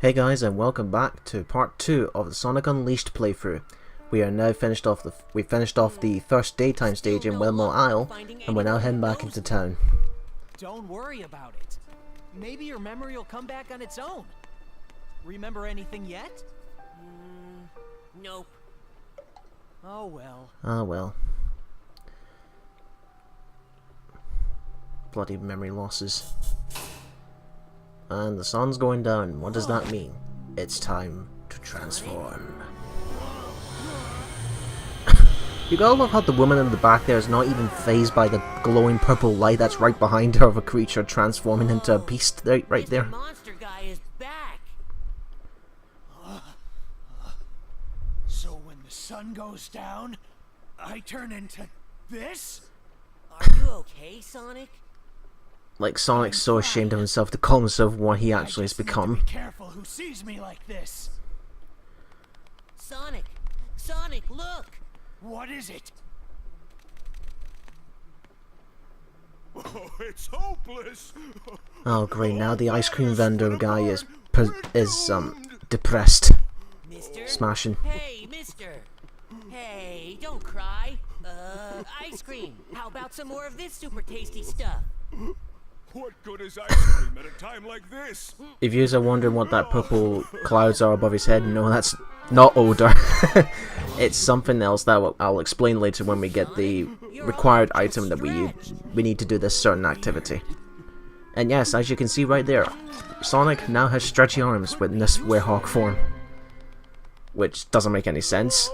Hey guys, and welcome back to part 2 of the Sonic Unleashed playthrough. We are now finished off the first daytime stage in Windmill Isle, and we're now heading back into town. Don't worry about it. Maybe your memory will come back on its own. Remember anything yet? Nope. Oh well. Ah well. Bloody memory losses. And the sun's going down. What does that mean? It's time to transform. You gotta love how the woman in the back there is not even fazed by the glowing purple light that's right behind her of a creature transforming into a beast right there. The monster guy is back. So when the sun goes down, I turn into this? Are you okay, Sonic? Like Sonic's so ashamed of himself to call himself what he actually has become. Be careful who sees me like this. Sonic! Sonic, look! What is it? Oh, it's hopeless. Oh great, now the ice cream vendor guy is depressed. Mister? Smashing. Hey, mister! Hey, don't cry. Ice cream. How about some more of this super tasty stuff? What good is ice cream at a time like this? If you are wondering what that purple clouds are above his head, no, that's not odor. It's something else that I'll explain later when we get the required item that we need to do this certain activity. And yes, as you can see right there, Sonic now has stretchy arms with this werehog form, which doesn't make any sense.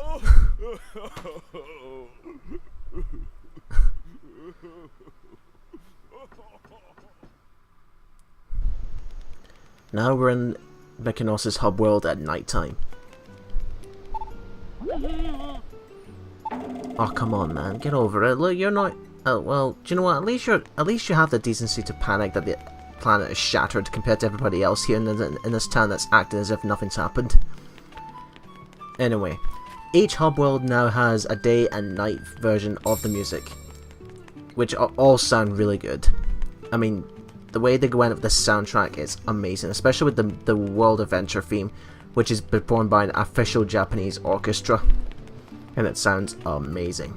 Now we're in Mykonos' hub world at night time. Oh come on, man, get over it. Look, you're not. Oh well, do you know what? At least you have the decency to panic that the planet is shattered compared to everybody else here in this town that's acting as if nothing's happened. Anyway, each hub world now has a day and night version of the music, which all sound really good. I mean, the way they go out of this soundtrack is amazing, especially with the World Adventure theme, which is performed by an official Japanese orchestra, and it sounds amazing.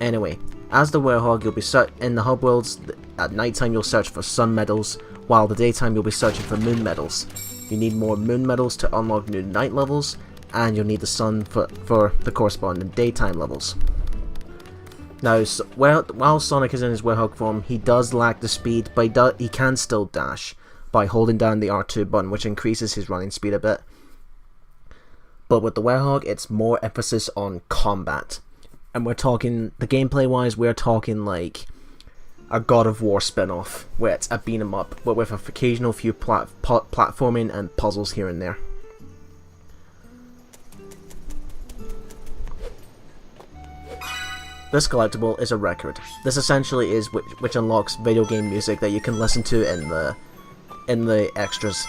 Anyway, as the werehog, you'll be in the hub worlds. At nighttime, you'll search for sun medals, while the daytime you'll be searching for moon medals. You need more moon medals to unlock new night levels, and you'll need the sun for the corresponding daytime levels. Now, while Sonic is in his werehog form, he does lack the speed, but he can still dash by holding down the R2 button, which increases his running speed a bit. But with the werehog, it's more emphasis on combat. And we're talking, the gameplay wise, we're talking like a God of War spin-off, where it's a beat 'em up, but with an occasional few platforming and puzzles here and there. This collectible is a record. This essentially is which unlocks video game music that you can listen to in the extras.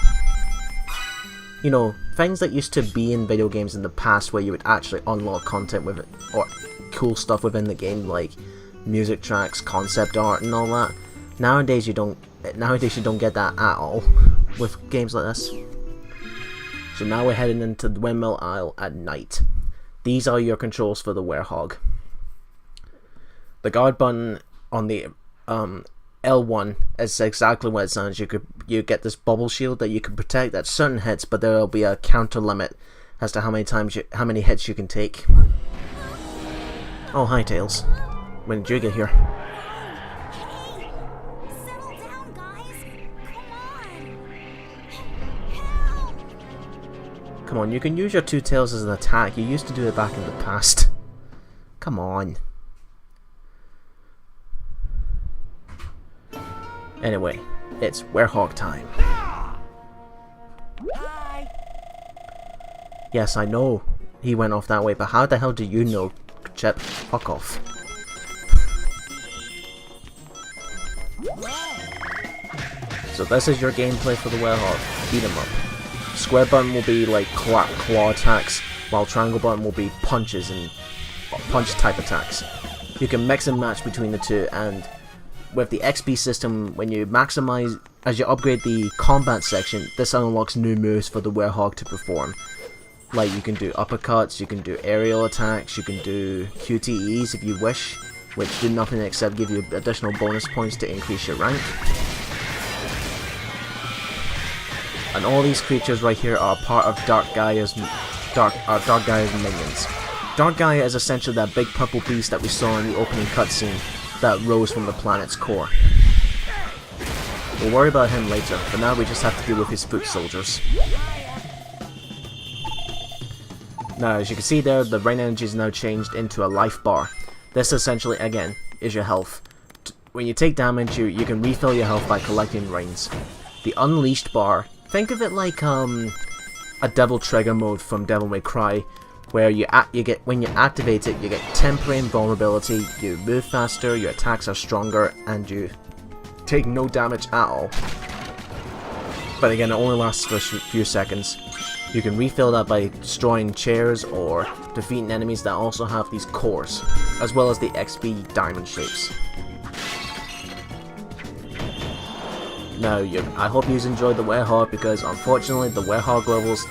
You know, things that used to be in video games in the past where you would actually unlock content with it, or cool stuff within the game like music tracks, concept art and all that. Nowadays you don't get that at all with games like this. So now we're heading into the Windmill Isle at night. These are your controls for the werehog. The guard button on the L1 is exactly what it sounds. You get this bubble shield that you can protect at certain hits, but there will be a counter limit as to how many hits you can take. Oh, hi Tails. When did you get here? Hey, settle down, guys. Come on, you can use your two tails as an attack. You used to do it back in the past. Come on. Anyway, it's werehog time. Hi! Yes, I know he went off that way, but how the hell do you know, Chip? Fuck off. So this is your gameplay for the werehog. Beat 'em up. Square button will be like claw attacks, while triangle button will be punches and punch type attacks. You can mix and match between the two, and with the XP system, when you maximize, as you upgrade the combat section, this unlocks new moves for the werehog to perform. Like, you can do uppercuts, you can do aerial attacks, you can do QTEs if you wish, which do nothing except give you additional bonus points to increase your rank. And all these creatures right here are part of Dark Gaia's minions. Dark Gaia is essentially that big purple beast that we saw in the opening cutscene that rose from the planet's core. We'll worry about him later, but now we just have to deal with his foot soldiers. Now, as you can see there, the rain energy is now changed into a life bar. This essentially, again, is your health. When you take damage, you can refill your health by collecting rains. The unleashed bar, think of it like a devil trigger mode from Devil May Cry, where when you activate it, you get temporary invulnerability, you move faster, your attacks are stronger, and you take no damage at all. But again, it only lasts for a few seconds. You can refill that by destroying chairs or defeating enemies that also have these cores, as well as the XP diamond shapes. Now, I hope you enjoyed the werehog, because unfortunately the werehog levels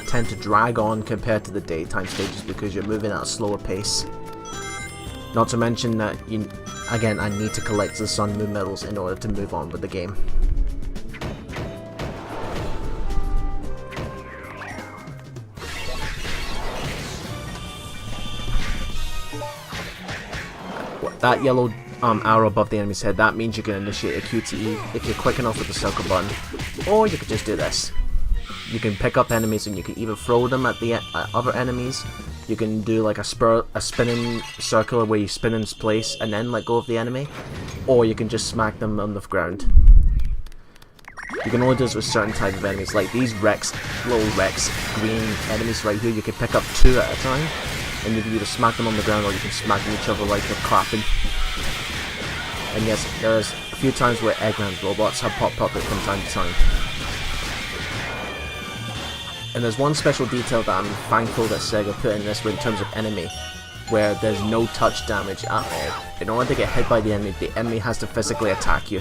tend to drag on compared to the daytime stages because you're moving at a slower pace. Not to mention that, again, I need to collect the Sun Moon medals in order to move on with the game. That yellow arrow above the enemy's head, that means you can initiate a QTE if you're quick enough with the circle button, or you could just do this. You can pick up enemies and you can either throw them at the other enemies, you can do like a spinning circle where you spin in place and then let go of the enemy, or you can just smack them on the ground. You can only do this with certain type of enemies, like these little Rex green enemies right here. You can pick up 2 at a time, and you can either smack them on the ground or you can smack them each other like they're clapping. And yes, there's a few times where Eggman's robots have popped up from time to time. And there's one special detail that I'm thankful that Sega put in this in terms of enemy, where there's no touch damage at all. In order to get hit by the enemy has to physically attack you,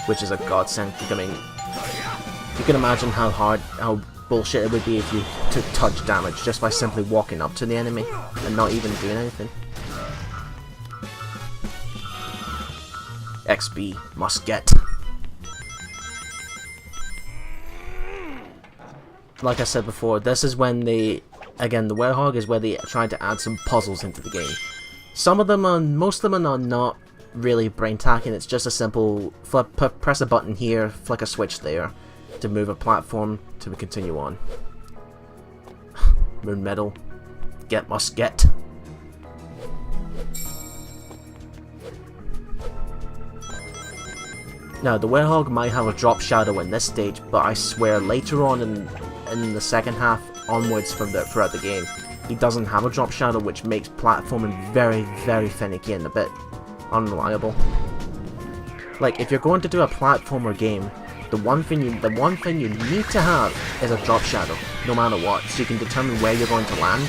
which is a godsend. I mean, you can imagine how bullshit it would be if you took touch damage just by simply walking up to the enemy and not even doing anything. XP must get. Like I said before, this is when the werehog is where they try to add some puzzles into the game. Most of them are not really brain tacking. It's just a simple press a button here, flick a switch there to move a platform to continue on. Moon medal, must get. Now, the werehog might have a drop shadow in this stage, but I swear later on in the second half onwards throughout the game, he doesn't have a drop shadow, which makes platforming very, very finicky and a bit unreliable. Like, if you're going to do a platformer game, the one thing you need to have is a drop shadow, no matter what, so you can determine where you're going to land.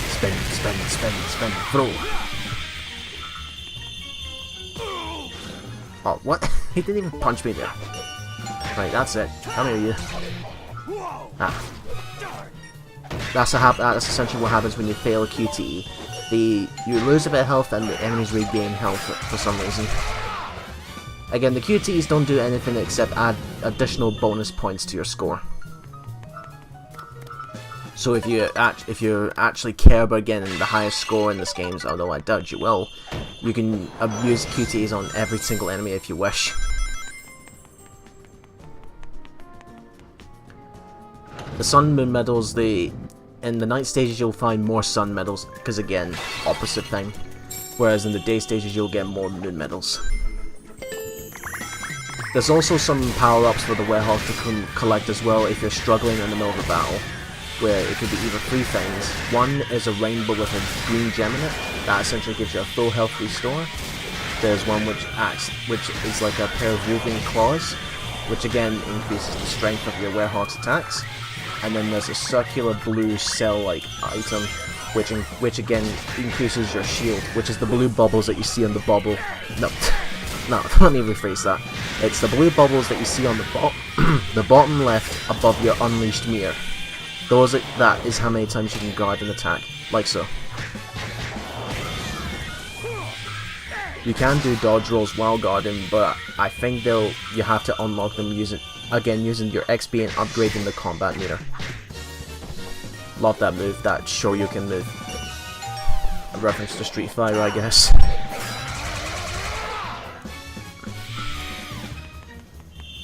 Spin, spin, spin, spin, throw. Oh, what? He didn't even punch me there. Right, that's it. Come here, you. Ah. That's essentially what happens when you fail a QTE. You lose a bit of health and the enemies regain health for some reason. Again, the QTEs don't do anything except add additional bonus points to your score. So if you actually care about getting the highest score in this game, although I doubt you will, you can use QTEs on every single enemy if you wish. The Sun Moon medals, in the night stages you'll find more Sun medals, because again, opposite thing. Whereas in the day stages you'll get more Moon medals. There's also some power-ups for the werehog to collect as well if you're struggling in the middle of a battle, where it could be either 3 things. One is a rainbow with a green gem in it, that essentially gives you a full health restore. There's one which is like a pair of Wolverine claws, which again increases the strength of your werehog's attacks. And then there's a circular blue cell-like item, which again increases your shield, which is the blue bubbles that you see on the bubble. No, no, let me rephrase that. It's the blue bubbles that you see on the bottom left above your unleashed meter. That is how many times you can guard an attack, like so. You can do dodge rolls while guarding, but I think you have to unlock them using your XP and upgrading the combat meter. Love that move, that Shoryuken move. A reference to Street Fighter, I guess.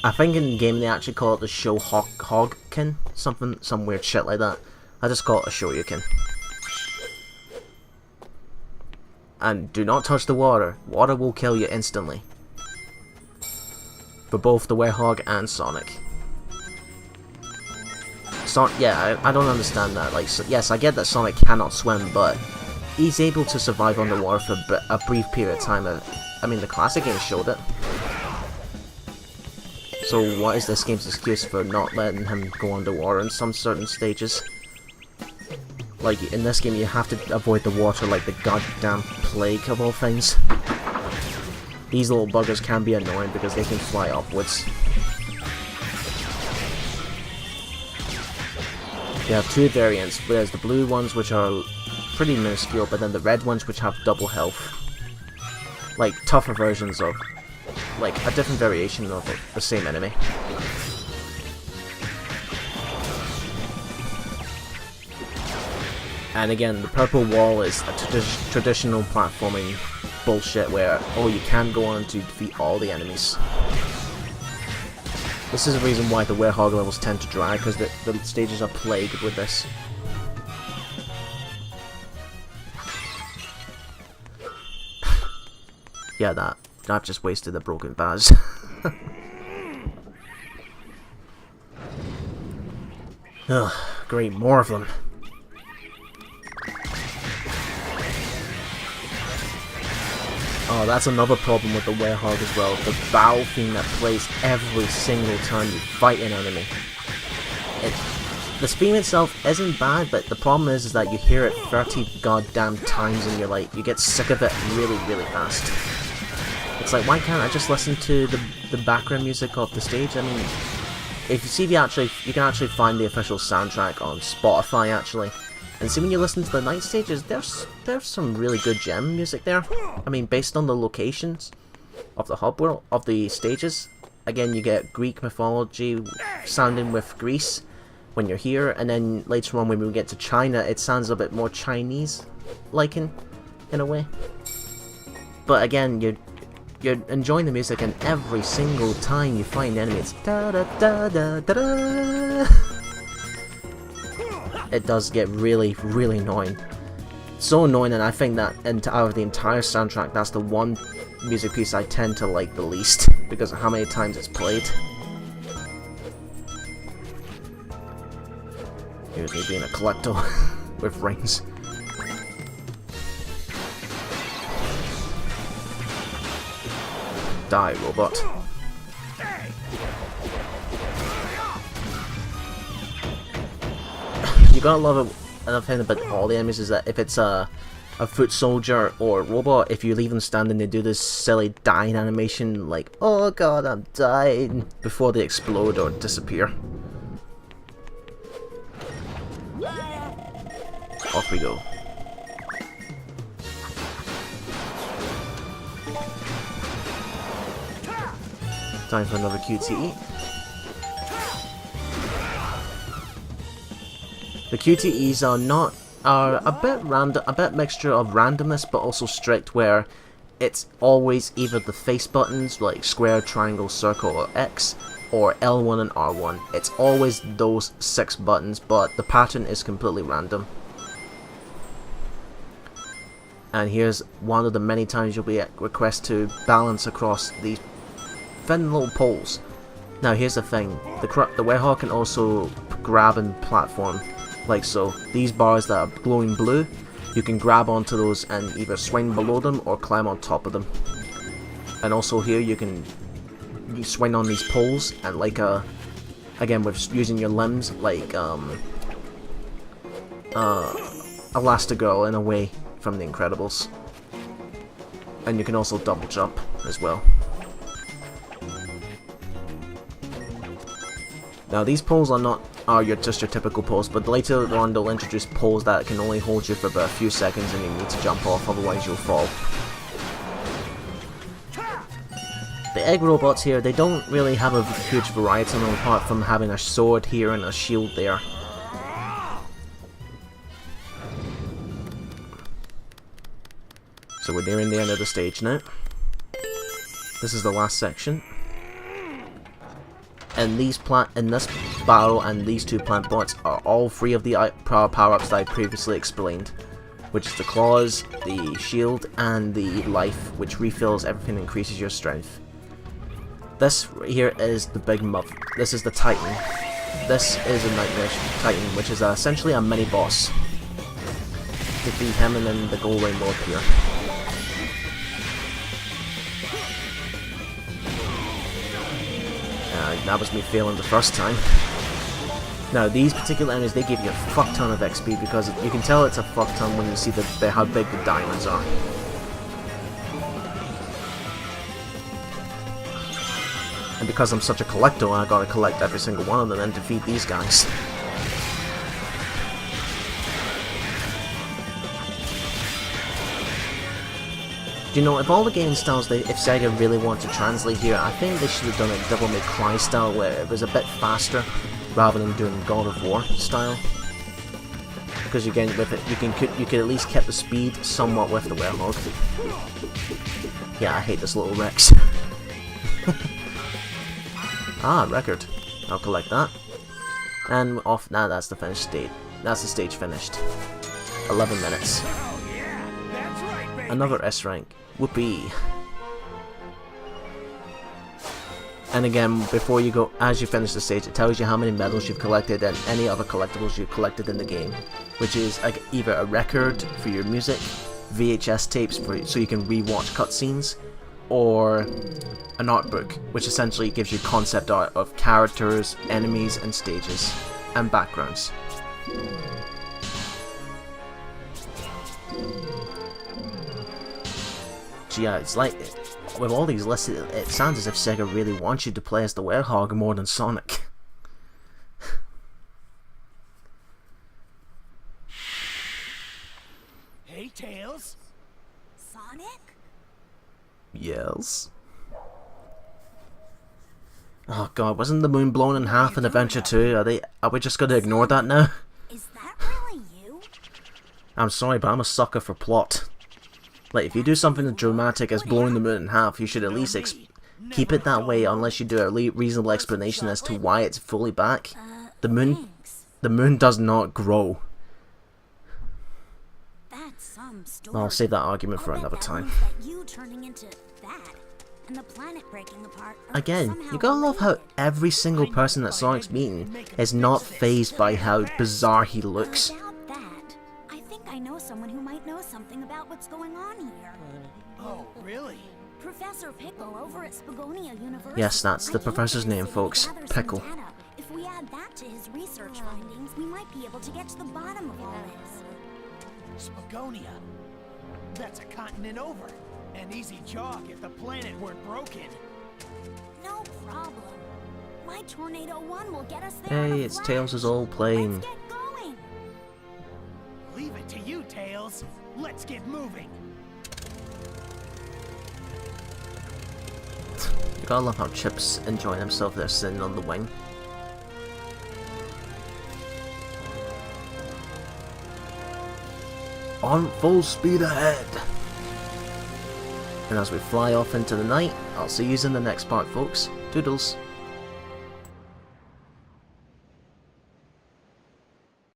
I think in the game they actually call it the Hogken, some weird shit like that. I just call it a Shoryuken. And do not touch the water. Water will kill you instantly. For both the Werehog and Sonic. Yeah, I don't understand that. Like, yes, I get that Sonic cannot swim, but he's able to survive underwater for a brief period of time. I mean, the classic game showed it. So what is this game's excuse for not letting him go underwater in some certain stages? Like, in this game you have to avoid the water like the goddamn plague of all things. These little buggers can be annoying because they can fly upwards. You have two variants. There's the blue ones, which are pretty minuscule, but then the red ones, which have double health. Like, tougher versions of, like, a different variation of the same enemy. And again, the purple wall is a traditional platforming bullshit where, oh, you can go on to defeat all the enemies. This is the reason why the Werehog levels tend to drag, because the stages are plagued with this. Yeah, I've just wasted a broken vase. Ugh, great, more of them. Oh, that's another problem with the Werehog as well. The bow theme that plays every single time you fight an enemy. The theme itself isn't bad, but the problem is that you hear it 30 goddamn times and you get sick of it really, really fast. It's like, why can't I just listen to the background music of the stage? I mean, if you see you can actually find the official soundtrack on Spotify actually. And see, when you listen to the night stages, there's some really good gem music there. I mean, based on the locations of the hub world, of the stages. Again, you get Greek mythology sounding with Greece when you're here, and then later on when we get to China, it sounds a bit more Chinese-like in a way. But again, you're enjoying the music, and every single time you find an enemy, it's da da da da da da. It does get really, really annoying. So annoying, and I think that out of the entire soundtrack, that's the one music piece I tend to like the least, because of how many times it's played. Here's me being a collector with rings. Die, robot. You gotta love it. Another thing about all the enemies is that if it's a foot soldier or a robot, if you leave them standing, they do this silly dying animation, like, oh god, I'm dying, before they explode or disappear. Off we go. Time for another QTE. The QTEs are a bit random, a bit mixture of randomness, but also strict, where it's always either the face buttons like square, triangle, circle, or X, or L1 and R1. It's always those 6 buttons, but the pattern is completely random. And here's one of the many times you'll be requested to balance across these thin little poles. Now here's the thing, the Werehog can also grab and platform, like so. These bars that are glowing blue, you can grab onto those and either swing below them or climb on top of them. And also here you can swing on these poles and again with using your limbs like a Elastigirl in a way from The Incredibles. And you can also double jump as well. Now these poles are just your typical poles, but later on they'll introduce poles that can only hold you for about a few seconds and you need to jump off, otherwise you'll fall. The egg robots here, they don't really have a huge variety on them apart from having a sword here and a shield there. So we're nearing the end of the stage now. This is the last section. And this battle and these two plant bots are all three of the power-ups that I previously explained, which is the claws, the shield, and the life, which refills everything and increases your strength. This here is the big muff. This is the Titan. This is a Nightmare Titan, which is essentially a mini boss. Defeat him and then the goal line will appear. That was me failing the first time. Now these particular enemies, they give you a fuck ton of XP because you can tell it's a fuck ton when you see how big the diamonds are. And because I'm such a collector, I gotta collect every single one of them and defeat these guys. You know, if all the game styles, if Sega really want to translate here, I think they should have done a Devil May Cry style where it was a bit faster, rather than doing God of War style. Because again, with it, you can at least keep the speed somewhat with the Werehog. Yeah, I hate this little Rex. Ah, record. I'll collect that. And off. Now that's the finished state. That's the stage finished. 11 minutes. Another S rank. Whoopee. And again, before you go, as you finish the stage, it tells you how many medals you've collected and any other collectibles you've collected in the game, which is like either a record for your music, VHS tapes so you can re-watch cutscenes, or an art book, which essentially gives you concept art of characters, enemies, and stages, and backgrounds. Yeah, it's like, with all these lists, it sounds as if Sega really wants you to play as the Werehog more than Sonic. Hey, Tails. Sonic? Yes. Oh god, wasn't the moon blown in half in Adventure 2? Are we just gonna ignore that now? Is that really you? I'm sorry, but I'm a sucker for plot. Like, if you do something as dramatic as blowing the moon in half, you should at least keep it that way unless you do a reasonable explanation as to why it's fully back. The moon does not grow. That's some story. I'll save that argument for another time. Again, you gotta love how every single person that Sonic's meeting is not fazed by how bizarre he looks. I think I know someone who might know something about what's going on here. Oh, really? Professor Pickle over at Spagonia University. Yes, that's the professor's name, folks. Pickle. If we add that to his research findings, we might be able to get to the bottom of all this. Spagonia. That's a continent over. An easy jog if the planet weren't broken. No problem. My Tornado 1 will get us there. Hey, it's Tails' old plane. Let's get going. Leave it to you, Tails. Let's get moving. You gotta love how Chip's enjoying himself there sitting on the wing. On full speed ahead! And as we fly off into the night, I'll see you in the next part, folks. Toodles.